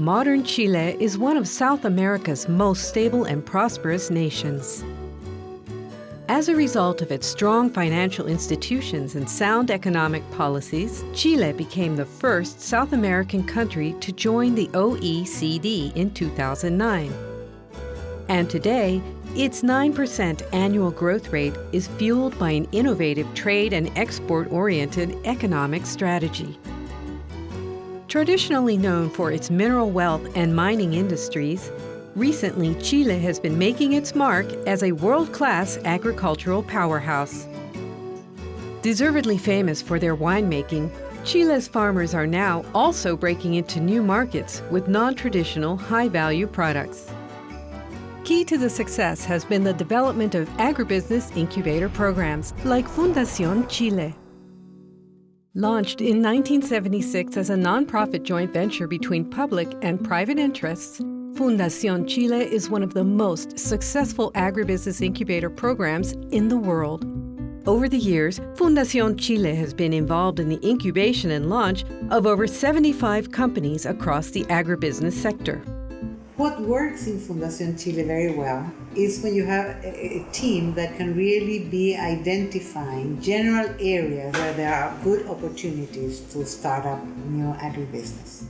modern Chile is one of South America's most stable and prosperous nations. As a result of its strong financial institutions and sound economic policies, Chile became the first South American country to join the OECD in 2009. And today, its 9% annual growth rate is fueled by an innovative trade and export-oriented economic strategy. Traditionally known for its mineral wealth and mining industries, recently Chile has been making its mark as a world-class agricultural powerhouse. Deservedly famous for their winemaking, Chile's farmers are now also breaking into new markets with non-traditional, high-value products. Key to the success has been the development of agribusiness incubator programs like Fundación Chile. Launched in 1976 as a nonprofit joint venture between public and private interests, Fundación Chile is one of the most successful agribusiness incubator programs in the world. Over the years, Fundación Chile has been involved in the incubation and launch of over 75 companies across the agribusiness sector. What works in Fundación Chile very well is when you have a team that can really be identifying general areas where there are good opportunities to start up new agribusiness.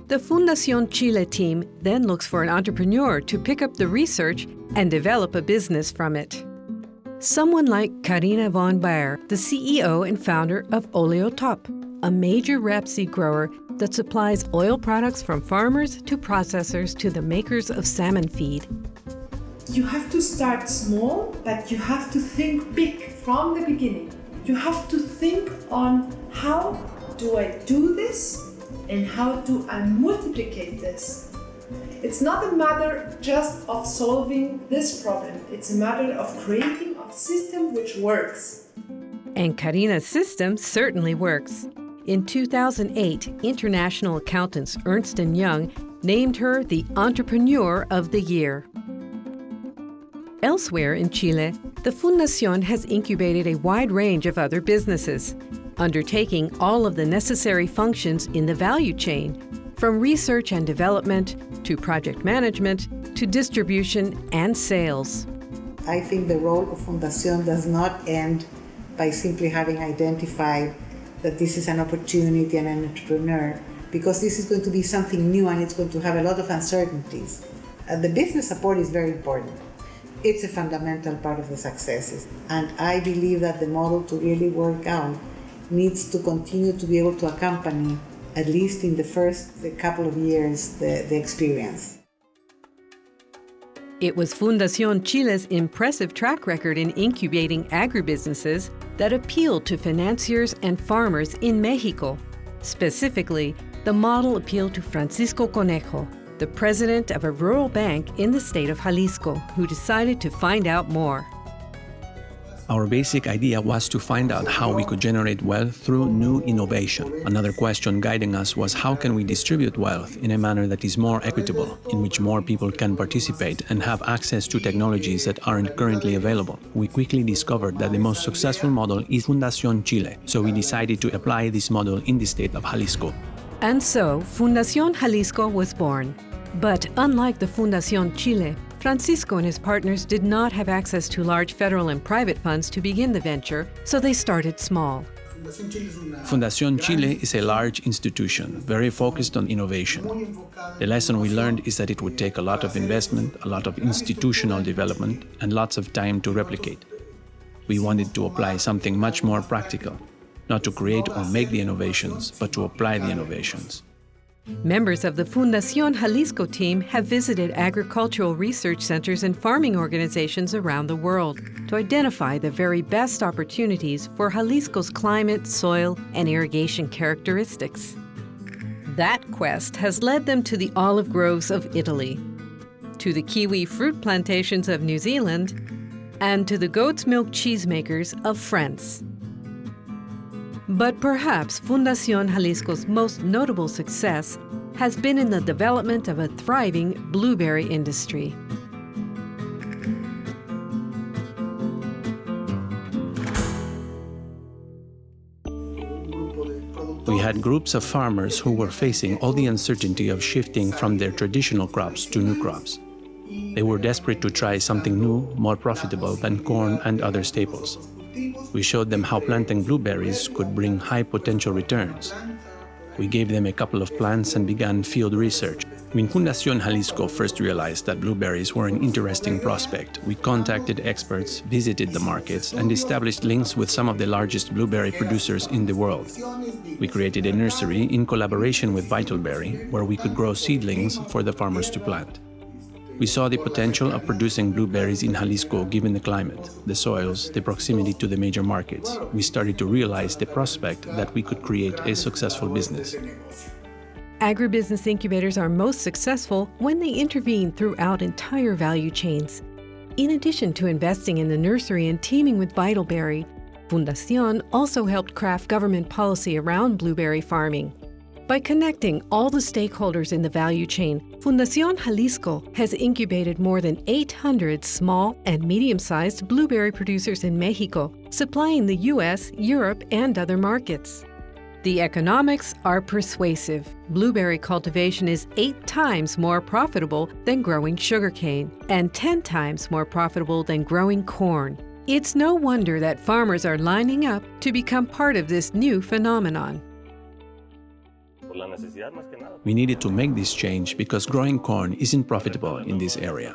The Fundación Chile team then looks for an entrepreneur to pick up the research and develop a business from it. Someone like Karina von Baer, the CEO and founder of Oleotop, a major rapeseed grower that supplies oil products from farmers to processors to the makers of salmon feed. You have to start small, but you have to think big from the beginning. You have to think on how do I do this and how do I multiplicate this. It's not a matter just of solving this problem. It's a matter of creating a system which works. And Karina's system certainly works. In 2008, international accountants Ernst & Young named her the Entrepreneur of the Year. Elsewhere in Chile, the Fundación has incubated a wide range of other businesses, undertaking all of the necessary functions in the value chain, from research and development to project management to distribution and sales. I think the role of Fundación does not end by simply having identified that this is an opportunity and an entrepreneur, because this is going to be something new and it's going to have a lot of uncertainties. The business support is very important. It's a fundamental part of the successes. And I believe that the model to really work out needs to continue to be able to accompany, at least in the first couple of years, the experience. It was Fundación Chile's impressive track record in incubating agribusinesses that appealed to financiers and farmers in Mexico. Specifically, the model appealed to Francisco Conejo, the president of a rural bank in the state of Jalisco, who decided to find out more. Our basic idea was to find out how we could generate wealth through new innovation. Another question guiding us was how can we distribute wealth in a manner that is more equitable, in which more people can participate and have access to technologies that aren't currently available. We quickly discovered that the most successful model is Fundación Chile, so we decided to apply this model in the state of Jalisco. And so, Fundación Jalisco was born. But unlike the Fundación Chile, Francisco and his partners did not have access to large federal and private funds to begin the venture, so they started small. Fundación Chile is a large institution, very focused on innovation. The lesson we learned is that it would take a lot of investment, a lot of institutional development, and lots of time to replicate. We wanted to apply something much more practical, not to create or make the innovations, but to apply the innovations. Members of the Fundación Jalisco team have visited agricultural research centers and farming organizations around the world to identify the very best opportunities for Jalisco's climate, soil, and irrigation characteristics. That quest has led them to the olive groves of Italy, to the kiwi fruit plantations of New Zealand, and to the goat's milk cheesemakers of France. But perhaps Fundación Jalisco's most notable success has been in the development of a thriving blueberry industry. We had groups of farmers who were facing all the uncertainty of shifting from their traditional crops to new crops. They were desperate to try something new, more profitable than corn and other staples. We showed them how planting blueberries could bring high potential returns. We gave them a couple of plants and began field research. When Fundación Jalisco first realized that blueberries were an interesting prospect, we contacted experts, visited the markets, and established links with some of the largest blueberry producers in the world. We created a nursery in collaboration with Vitalberry, where we could grow seedlings for the farmers to plant. We saw the potential of producing blueberries in Jalisco given the climate, the soils, the proximity to the major markets. We started to realize the prospect that we could create a successful business. Agribusiness incubators are most successful when they intervene throughout entire value chains. In addition to investing in the nursery and teaming with Vitalberry, Fundación also helped craft government policy around blueberry farming. By connecting all the stakeholders in the value chain, Fundación Jalisco has incubated more than 800 small and medium-sized blueberry producers in Mexico, supplying the U.S., Europe, and other markets. The economics are persuasive. Blueberry cultivation is 8 times more profitable than growing sugarcane and 10 times more profitable than growing corn. It's no wonder that farmers are lining up to become part of this new phenomenon. We needed to make this change because growing corn isn't profitable in this area.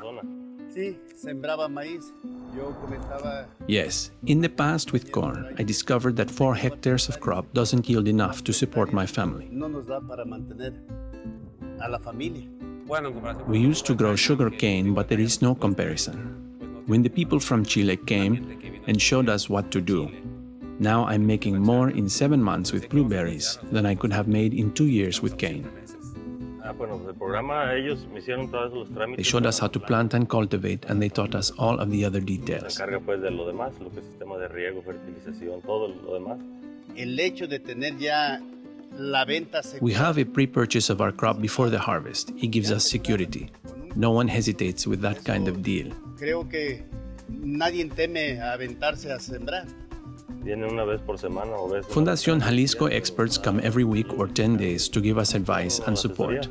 Yes, in the past with corn, I discovered that 4 hectares of crop doesn't yield enough to support my family. We used to grow sugar cane, but there is no comparison. When the people from Chile came and showed us what to do, now I'm making more in 7 months with blueberries than I could have made in 2 years with cane. They showed us how to plant and cultivate, and they taught us all of the other details. We have a pre-purchase of our crop before the harvest. It gives us security. No one hesitates with that kind of deal. Fundación Jalisco experts come every week or 10 days to give us advice and support.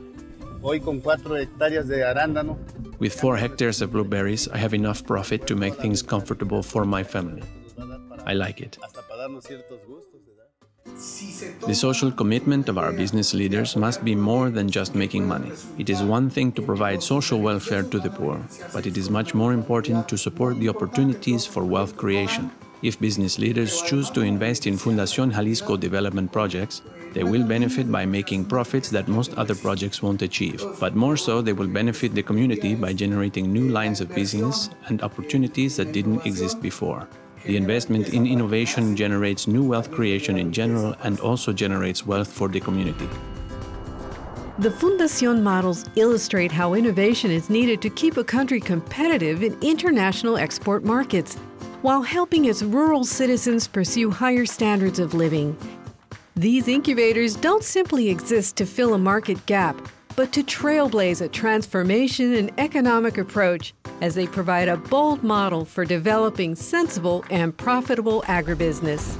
With 4 hectares of blueberries, I have enough profit to make things comfortable for my family. I like it. The social commitment of our business leaders must be more than just making money. It is one thing to provide social welfare to the poor, but it is much more important to support the opportunities for wealth creation. If business leaders choose to invest in Fundación Jalisco development projects, they will benefit by making profits that most other projects won't achieve. But more so, they will benefit the community by generating new lines of business and opportunities that didn't exist before. The investment in innovation generates new wealth creation in general and also generates wealth for the community. The Fundación models illustrate how innovation is needed to keep a country competitive in international export markets, while helping its rural citizens pursue higher standards of living. These incubators don't simply exist to fill a market gap, but to trailblaze a transformation in economic approach as they provide a bold model for developing sensible and profitable agribusiness.